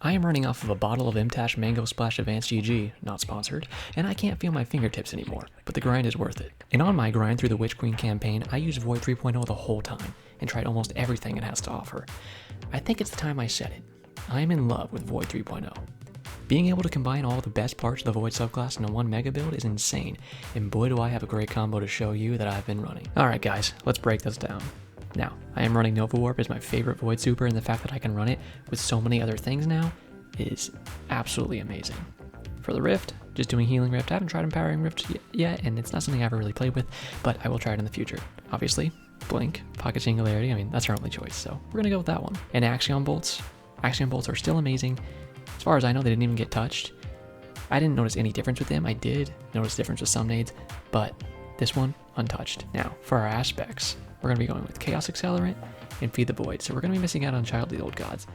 I am running off of a bottle of MTash Mango Splash Advanced GG, not sponsored, and I can't feel my fingertips anymore, but the grind is worth it. And on my grind through the Witch Queen campaign, I used Void 3.0 the whole time, and tried almost everything it has to offer. I think it's the time I said it. I am in love with Void 3.0. Being able to combine all the best parts of the Void subclass into one mega build is insane, and boy do I have a great combo to show you that I've been running. Alright guys, let's break this down. Now, I am running Nova Warp as my favorite Void Super, and the fact that I can run it with so many other things now is absolutely amazing. For the Rift, just doing Healing Rift. I haven't tried Empowering Rift yet, and it's not something I've ever really played with, but I will try it in the future. Obviously, Blink, Pocket Singularity, I mean, that's our only choice, so we're gonna go with that one. And Axion Bolts. Axion Bolts are still amazing. As far as I know, they didn't even get touched. I didn't notice any difference with them. I did notice difference with some nades, but this one, untouched. Now, for our aspects, we're going to be going with Chaos Accelerant and Feed the Void, so we're going to be missing out on Child of the Old Gods.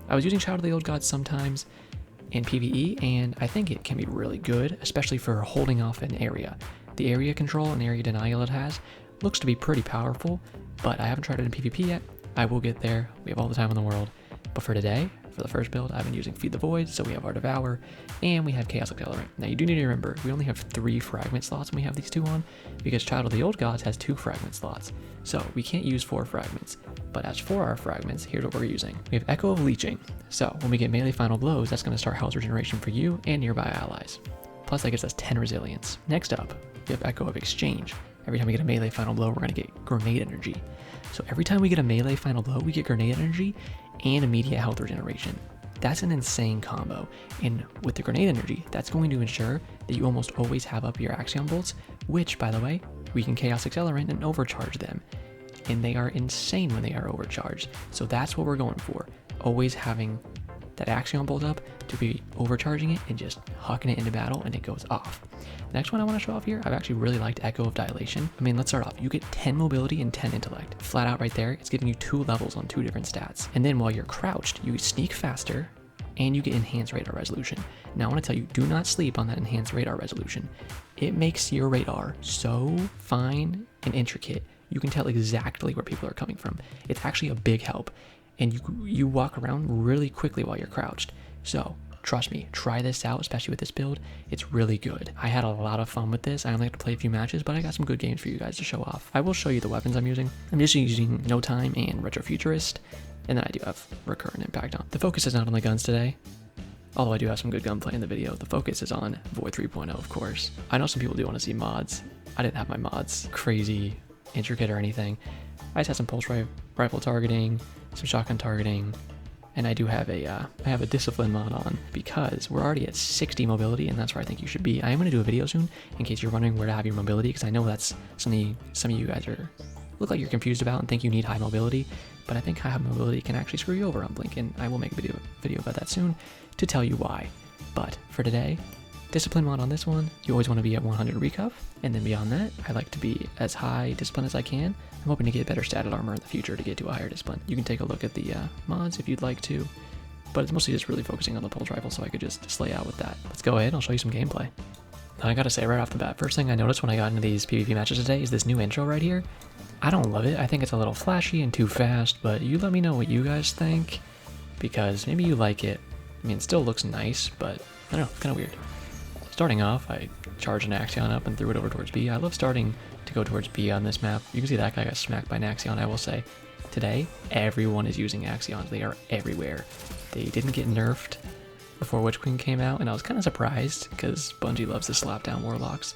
I was using Child of the Old Gods sometimes in PvE, and I think it can be really good, especially for holding off an area. The area control and area denial it has looks to be pretty powerful, but I haven't tried it in PvP yet. I will get there. We have all the time in the world. But for today, for the first build, I've been using Feed the Void, so we have our Devour, and we have Chaos Accelerant. Now you do need to remember, we only have 3 fragment slots when we have these two on, because Child of the Old Gods has 2 fragment slots. So we can't use 4 fragments. But as for our fragments, here's what we're using. We have Echo of Leeching. So when we get melee final blows, that's going to start health regeneration for you and nearby allies. Plus that gives us 10 resilience. Next up, we have Echo of Exchange. Every time we get a melee final blow, we're going to get grenade energy. So every time we get a melee final blow, we get grenade energy and immediate health regeneration. That's an insane combo, and with the grenade energy, that's going to ensure that you almost always have up your Axion Bolts, which, by the way, we can Chaos Accelerant and overcharge them. And they are insane when they are overcharged. So that's what we're going for. Always having that Axion Bolt up to be overcharging it and just hucking it into battle, and it goes off. The next one I want to show off here, I've actually really liked Echo of Dilation. I mean, let's start off. You get 10 mobility and 10 intellect. Flat out right there, it's giving you 2 levels on 2 different stats. And then while you're crouched, you sneak faster, and you get enhanced radar resolution. Now I want to tell you, do not sleep on that enhanced radar resolution. It makes your radar so fine and intricate, you can tell exactly where people are coming from. It's actually a big help, and you walk around really quickly while you're crouched. So trust me, try this out, especially with this build. It's really good. I had a lot of fun with this. I only have to play a few matches, but I got some good games for you guys to show off. I will show you the weapons I'm using. I'm just using No Time and Retrofuturist, and then I do have Recurrent Impact on. The focus is not on the guns today, although I do have some good gunplay in the video. The focus is on Void 3.0, of course. I know some people do want to see mods. I didn't have my mods crazy intricate or anything. I just had some pulse rifle targeting, some shotgun targeting, and I do have a discipline mod on because we're already at 60 mobility, and that's where I think you should be. I am going to do a video soon in case you're wondering where to have your mobility, because I know that's something some of you guys look like you're confused about and think you need high mobility, but I think high mobility can actually screw you over on Blink, and I will make a video about that soon to tell you why. But for today, discipline mod on this one, you always want to be at 100 recuff, and then beyond that, I like to be as high discipline as I can. I'm hoping to get better statted armor in the future to get to a higher discipline. You can take a look at the mods if you'd like to, but it's mostly just really focusing on the pulse rifle so I could just slay out with that. Let's go ahead, I'll show you some gameplay. Now I gotta say right off the bat, first thing I noticed when I got into these PvP matches today is this new intro right here. I don't love it. I think it's a little flashy and too fast, but you let me know what you guys think, because maybe you like it. I mean, it still looks nice, but I don't know, it's kind of weird. Starting off, I charged an Axion up and threw it over towards B. I love starting to go towards B on this map. You can see that guy got smacked by an Axion, I will say. Today, everyone is using Axions. They are everywhere. They didn't get nerfed before Witch Queen came out, and I was kind of surprised because Bungie loves to slap down Warlocks.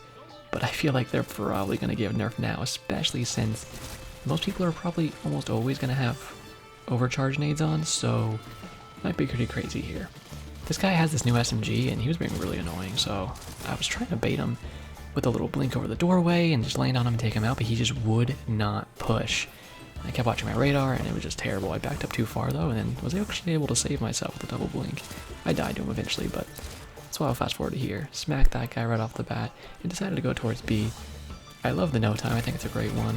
But I feel like they're probably going to give nerf now, especially since most people are probably almost always going to have overcharged nades on, so it might be pretty crazy here. This guy has this new SMG, and he was being really annoying, so I was trying to bait him with a little blink over the doorway and just land on him and take him out, but he just would not push. I kept watching my radar, and it was just terrible. I backed up too far, though, and then was actually able to save myself with a double blink. I died to him eventually, but that's why I'll fast forward to here. Smacked that guy right off the bat, and decided to go towards B. I love the No Time. I think it's a great one.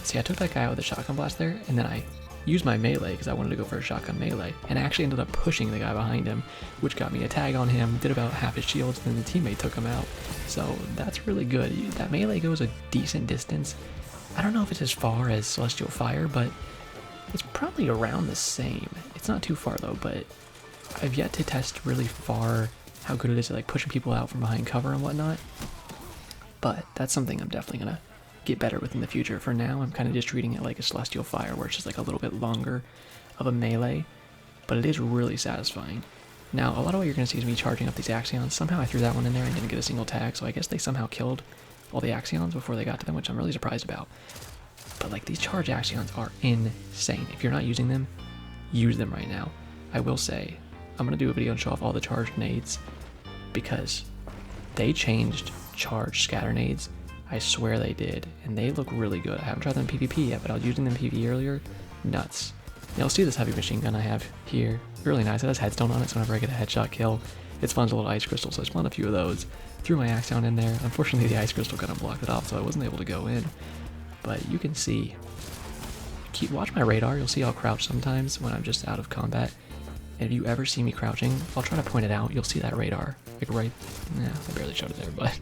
See, I took that guy out with a shotgun blast there, and then I used my melee because I wanted to go for a shotgun melee, and I actually ended up pushing the guy behind him, which got me a tag on him, did about half his shields, and then the teammate took him out. So that's really good. That melee goes a decent distance. I don't know if it's as far as Celestial Fire, but it's probably around the same. It's not too far though, but I've yet to test really far how good it is at like pushing people out from behind cover and whatnot. But that's something I'm definitely gonna get better with in the future. For now, I'm kind of just treating it like a Celestial Fire, where it's just like a little bit longer of a melee, but it is really satisfying. Now, a lot of what you're gonna see is me charging up these Axions. Somehow I threw that one in there and didn't get a single tag, so I guess they somehow killed all the Axions before they got to them, which I'm really surprised about. But like, these charge Axions are insane. If you're not using them, use them right now. I will say, I'm gonna do a video and show off all the charged nades, because they changed charged scatter nades. I swear they did, and they look really good. I haven't tried them in PvP yet, but I was using them in PvE earlier. Nuts. Now, you'll see this heavy machine gun I have here. Really nice. It has headstone on it, so whenever I get a headshot kill, it spawns a little ice crystal, so I spawned a few of those. Threw my axe down in there. Unfortunately, the ice crystal kind of blocked it off, so I wasn't able to go in. But you can see. Watch my radar. You'll see I'll crouch sometimes when I'm just out of combat. And if you ever see me crouching, I'll try to point it out. You'll see that radar. Like right... Nah, I barely showed it there, but...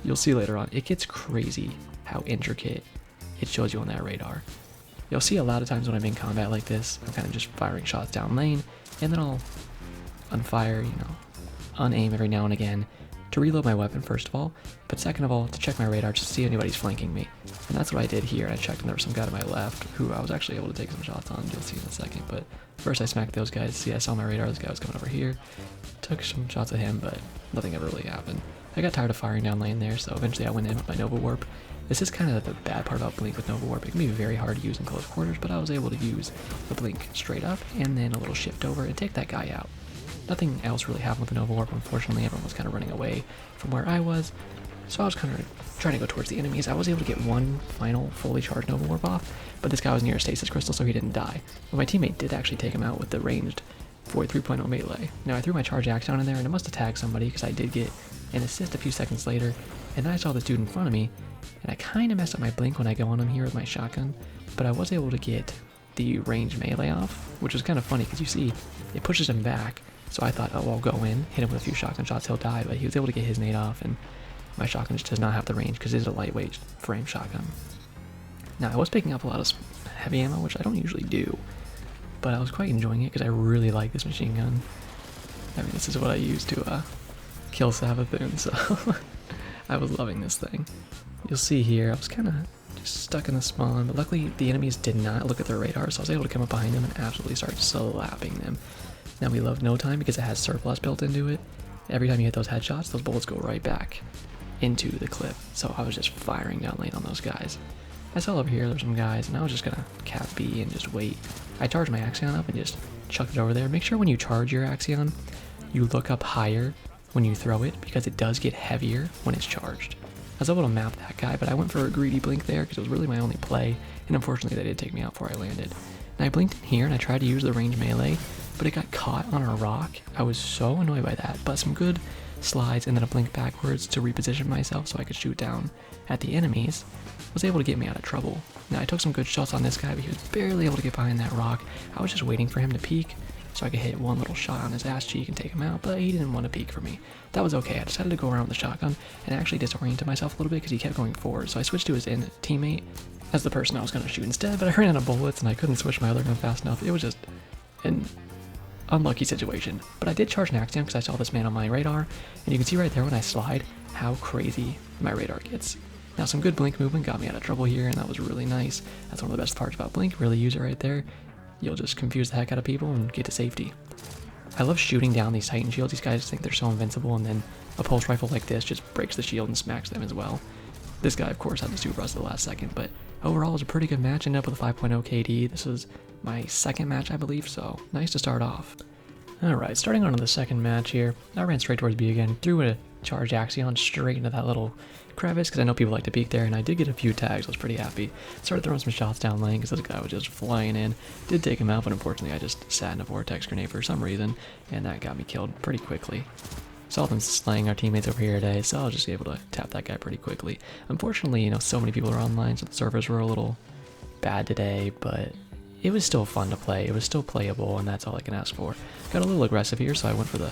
You'll see later on. It gets crazy how intricate it shows you on that radar. You'll see a lot of times when I'm in combat like this, I'm kind of just firing shots down lane, and then I'll unfire, unaim every now and again to reload my weapon, first of all, but second of all, to check my radar just to see if anybody's flanking me. And that's what I did here. I checked and there was some guy to my left who I was actually able to take some shots on. You'll see in a second, but first I smacked those guys. See, I saw my radar. This guy was coming over here. Took some shots at him, but nothing ever really happened. I got tired of firing down lane there, so eventually I went in with my Nova Warp. This is kind of the bad part about Blink with Nova Warp. It can be very hard to use in close quarters, but I was able to use the Blink straight up and then a little shift over and take that guy out. Nothing else really happened with the Nova Warp, unfortunately. Everyone was kind of running away from where I was, so I was kind of trying to go towards the enemies. I was able to get one final fully charged Nova Warp off, but this guy was near a stasis crystal, so he didn't die. But my teammate did actually take him out with the ranged Void 3.0 melee. Now, I threw my charge axe down in there, and it must have tagged somebody, because I did get an assist a few seconds later, and then I saw this dude in front of me, and I kind of messed up my blink when I go on him here with my shotgun, but I was able to get the range melee off, which was kind of funny, because you see, it pushes him back, so I thought, oh, I'll go in, hit him with a few shotgun shots, he'll die, but he was able to get his nade off, and my shotgun just does not have the range, because it is a lightweight frame shotgun. Now, I was picking up a lot of heavy ammo, which I don't usually do, but I was quite enjoying it, because I really like this machine gun. I mean, this is what I use to kill Savathun, so I was loving this thing. You'll see here, I was kind of just stuck in the spawn, but luckily the enemies did not look at their radar, so I was able to come up behind them and absolutely start slapping them. Now, we love No Time because it has surplus built into it. Every time you hit those headshots, those bullets go right back into the clip, so I was just firing down lane on those guys. I saw over here there's some guys, and I was just gonna cap B and just wait. I charged my Axion up and just chucked it over there. Make sure when you charge your Axion, you look up higher when you throw it, because it does get heavier when it's charged. I was able to map that guy, but I went for a greedy blink there because it was really my only play, and unfortunately they did take me out before I landed. And I blinked in here and I tried to use the range melee, but it got caught on a rock. I was so annoyed by that, but some good slides and then a blink backwards to reposition myself so I could shoot down at the enemies was able to get me out of trouble. Now, I took some good shots on this guy, but he was barely able to get behind that rock. I was just waiting for him to peek so I could hit one little shot on his ass cheek and take him out, but he didn't want to peek for me. That was okay. I decided to go around with the shotgun and actually disoriented myself a little bit because he kept going forward, so I switched to his teammate as the person I was going to shoot instead, but I ran out of bullets and I couldn't switch my other gun fast enough. It was just an unlucky situation, but I did charge an Axiom because I saw this man on my radar, and you can see right there when I slide how crazy my radar gets. Now, some good blink movement got me out of trouble here, and that was really nice. That's one of the best parts about blink. Really use it right there. You'll just confuse the heck out of people and get to safety. I love shooting down these Titan shields. These guys think they're so invincible, and then a pulse rifle like this just breaks the shield and smacks them as well. This guy, of course, had the super rust at the last second, but overall it was a pretty good match. Ended up with a 5.0 KD. This was my second match, I believe, so nice to start off. Alright, starting on to the second match here, I ran straight towards B again, threw a charged Axion straight into that little crevice, because I know people like to peek there, and I did get a few tags. I was pretty happy. Started throwing some shots down lane, because this guy was just flying in. Did take him out, but unfortunately I just sat in a vortex grenade for some reason, and that got me killed pretty quickly. Saw them slaying our teammates over here today, so I was just able to tap that guy pretty quickly. Unfortunately, so many people are online, so the servers were a little bad today, but it was still fun to play. It was still playable, and that's all I can ask for. Got a little aggressive here, so I went for the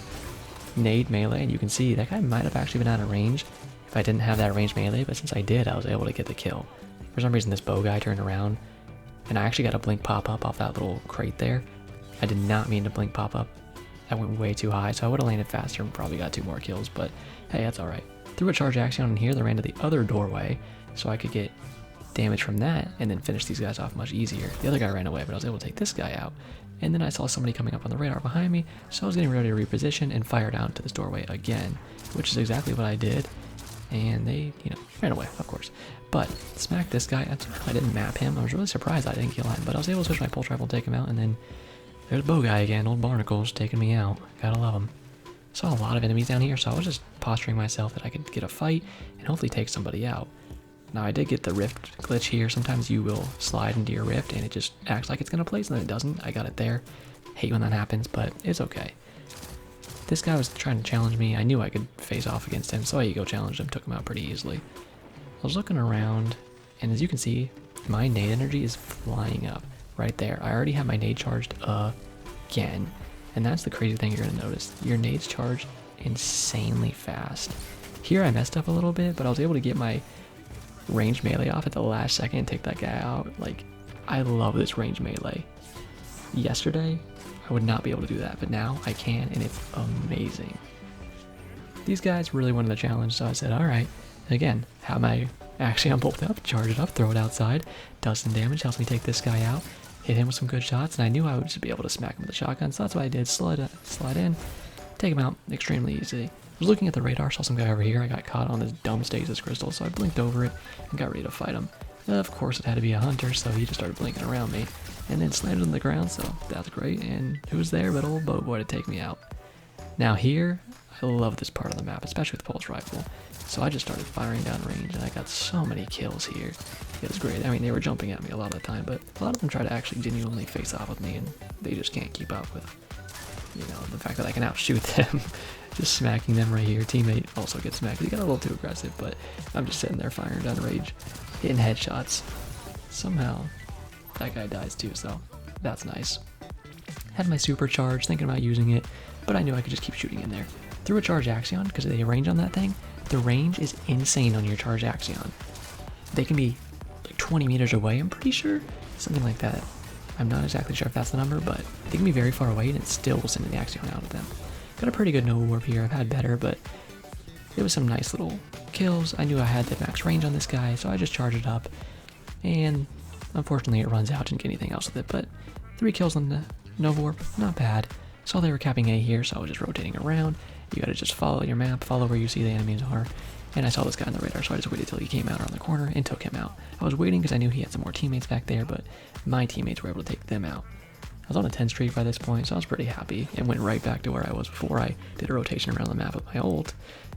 nade melee, and you can see that guy might have actually been out of range if I didn't have that range melee, but since I did, I was able to get the kill. For some reason, this bow guy turned around, and I actually got a blink pop-up off that little crate there. I did not mean to blink pop-up I went way too high, so I would have landed faster and probably got 2 more kills, but hey, that's alright. Threw a charge action in here that ran to the other doorway, so I could get damage from that and then finish these guys off much easier. The other guy ran away, but I was able to take this guy out. And then I saw somebody coming up on the radar behind me, so I was getting ready to reposition and fire down to this doorway again, which is exactly what I did. And they, ran away, of course. But smacked this guy. I didn't map him. I was really surprised I didn't kill him, but I was able to switch my pulse rifle, take him out, and then there's Bow Guy again, old Barnacles, taking me out. Gotta love him. Saw a lot of enemies down here, so I was just posturing myself that I could get a fight and hopefully take somebody out. Now I did get the rift glitch here. Sometimes you will slide into your rift and it just acts like it's gonna place and then it doesn't. I got it there. Hate when that happens, but it's okay. This guy was trying to challenge me. I knew I could face off against him, so I ego challenged him, took him out pretty easily. I was looking around, and as you can see, my nade energy is flying up right there. I already have my nade charged again, and that's the crazy thing you're gonna notice. Your nades charge insanely fast. Here I messed up a little bit, but I was able to get my range melee off at the last second and take that guy out. Like, I love this range melee. Yesterday, I would not be able to do that, but now I can, and it's amazing. These guys really wanted the challenge, so I said, alright. Again, have my Axion bolt up, charge it up, throw it outside, does some damage, helps me take this guy out, hit him with some good shots, and I knew I would just be able to smack him with a shotgun, so that's what I did. Slide in, take him out extremely easy. I was looking at the radar, saw some guy over here. I got caught on this dumb stasis crystal, so I blinked over it and got ready to fight him. Of course, it had to be a hunter, so he just started blinking around me and then slammed on the ground, so that's great. And who's there but old Bow Boy to take me out? Now here, I love this part of the map, especially with the pulse rifle. So I just started firing down range, and I got so many kills here. It was great. I mean, they were jumping at me a lot of the time, but a lot of them try to actually genuinely face off with me, and they just can't keep up with, the fact that I can outshoot them. Just smacking them right here. Teammate also gets smacked. He got a little too aggressive, but I'm just sitting there firing down range, hitting headshots. Somehow, that guy dies too, so that's nice. Had my supercharge, thinking about using it, but I knew I could just keep shooting in there. Threw a charge Axion, because of the range on that thing. The range is insane on your charge Axion. They can be like 20 meters away, I'm pretty sure. Something like that. I'm not exactly sure if that's the number, but they can be very far away and it still will send the Axion out of them. Got a pretty good Nova Warp here. I've had better, but it was some nice little kills. I knew I had the max range on this guy, so I just charged it up. And unfortunately it runs out, didn't get anything else with it, but 3 kills on the Nova Warp, not bad. Saw they were capping A here, so I was just rotating around. You gotta just follow your map, follow where you see the enemies are. And I saw this guy on the radar, so I just waited till he came out around the corner and took him out. I was waiting because I knew he had some more teammates back there, but my teammates were able to take them out. I was on a 10 streak by this point, so I was pretty happy and went right back to where I was before. I did a rotation around the map with my ult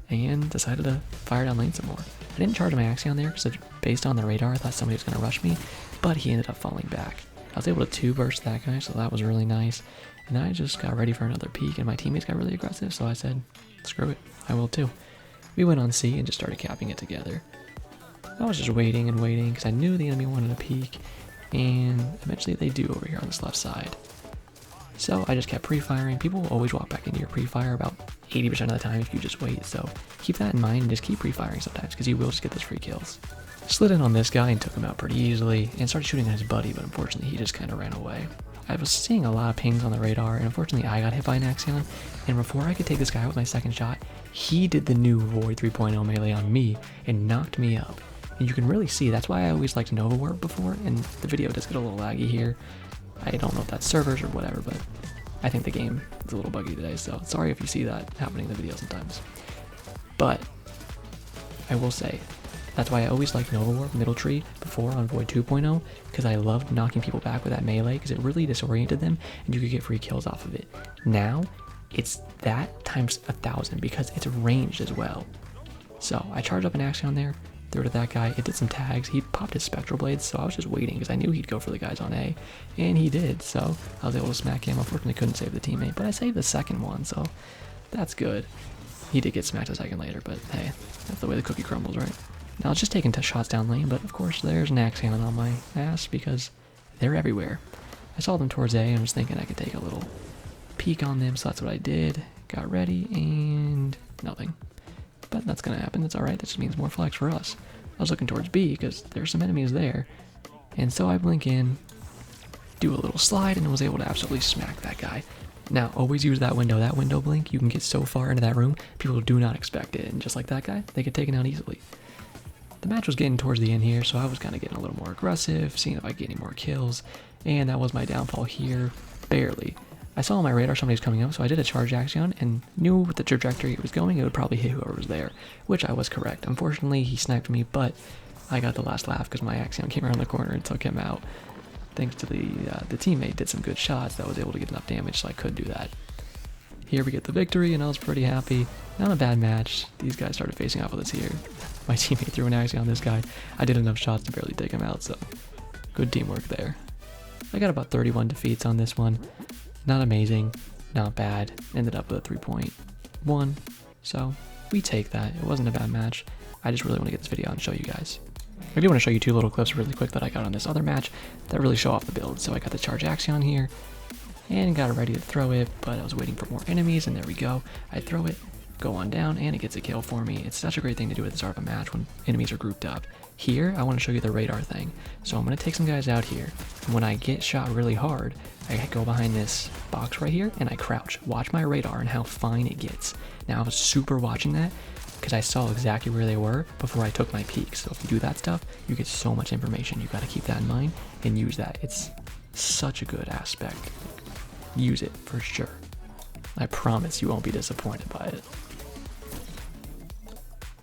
and decided to fire down lane some more. I didn't charge my Axion there because based on the radar I thought somebody was going to rush me, but he ended up falling back. I was able to 2-burst that guy, so that was really nice. And then I just got ready for another peek, and my teammates got really aggressive, so I said, screw it, I will too. We went on C and just started capping it together. I was just waiting and waiting because I knew the enemy wanted a peek, and eventually they do over here on this left side. So I just kept pre-firing. People will always walk back into your pre-fire about 80% of the time if you just wait, so keep that in mind and just keep pre-firing sometimes because you will just get those free kills. Slid in on this guy and took him out pretty easily and started shooting at his buddy, but unfortunately he just kind of ran away. I was seeing a lot of pings on the radar, and unfortunately I got hit by an Axion, and before I could take this guy out with my second shot, he did the new Void 3.0 melee on me and knocked me up. And you can really see, that's why I always liked Nova Warp before, and the video does get a little laggy here. I don't know if that's servers or whatever, but I think the game is a little buggy today, so sorry if you see that happening in the video sometimes. But I will say, that's why I always liked Nova Warp Middle Tree before on Void 2.0, because I loved knocking people back with that melee, because it really disoriented them, and you could get free kills off of it. Now, it's that times 1,000, because it's ranged as well. So, I charged up an Axion there, threw it at that guy, it did some tags, he popped his Spectral Blades, so I was just waiting, because I knew he'd go for the guys on A, and he did, so I was able to smack him. Unfortunately couldn't save the teammate, but I saved the second one, so that's good. He did get smacked a second later, but hey, that's the way the cookie crumbles, right? Now, I was just taking shots down lane, but of course there's an Axion on my ass because they're everywhere. I saw them towards A and was thinking I could take a little peek on them, so that's what I did. Got ready, and nothing. But that's going to happen, that's alright, that just means more flags for us. I was looking towards B because there's some enemies there, and so I blink in, do a little slide, and was able to absolutely smack that guy. Now, always use that window blink. You can get so far into that room, people do not expect it, and just like that guy, they get taken out easily. The match was getting towards the end here, so I was kind of getting a little more aggressive, seeing if I could get any more kills, and that was my downfall here, barely. I saw on my radar somebody was coming up, so I did a charge action and knew with the trajectory it was going, it would probably hit whoever was there, which I was correct. Unfortunately, he sniped me, but I got the last laugh because my axion came around the corner and took him out. Thanks to the teammate did some good shots that was able to get enough damage, so I could do that. Here we get the victory, and I was pretty happy. Not a bad match. These guys started facing off with us here. My teammate threw an axion on this guy. I did enough shots to barely take him out, so good teamwork there. I got about 31 defeats on this one. Not amazing, not bad. Ended up with a 3.1, so we take that. It wasn't a bad match. I just really want to get this video out and show you guys. I do want to show you two little clips really quick that I got on this other match that really show off the build. So I got the charge axion here and got it ready to throw it, but I was waiting for more enemies, and there we go. I throw it, go on down, and it gets a kill for me. It's such a great thing to do at the start of a match when enemies are grouped up. Here, I want to show you the radar thing. So I'm going to take some guys out here, and when I get shot really hard, I go behind this box right here, and I crouch. Watch my radar and how fine it gets. Now, I was super watching that because I saw exactly where they were before I took my peek. So if you do that stuff, you get so much information. You got to keep that in mind and use that. It's such a good aspect. Use it for sure. I promise you won't be disappointed by it.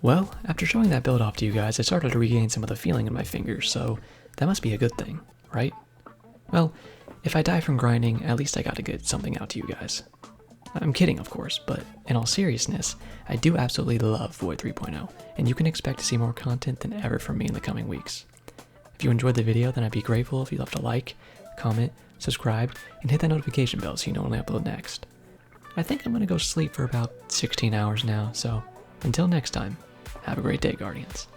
Well, after showing that build off to you guys, I started to regain some of the feeling in my fingers, so that must be a good thing, right? Well, if I die from grinding, at least I got to get something out to you guys. I'm kidding, of course, but in all seriousness, I do absolutely love Void 3.0, and you can expect to see more content than ever from me in the coming weeks. If you enjoyed the video, then I'd be grateful if you left a like, comment, subscribe, and hit that notification bell so you know when I upload next. I think I'm going to go sleep for about 16 hours now, so until next time, have a great day, Guardians.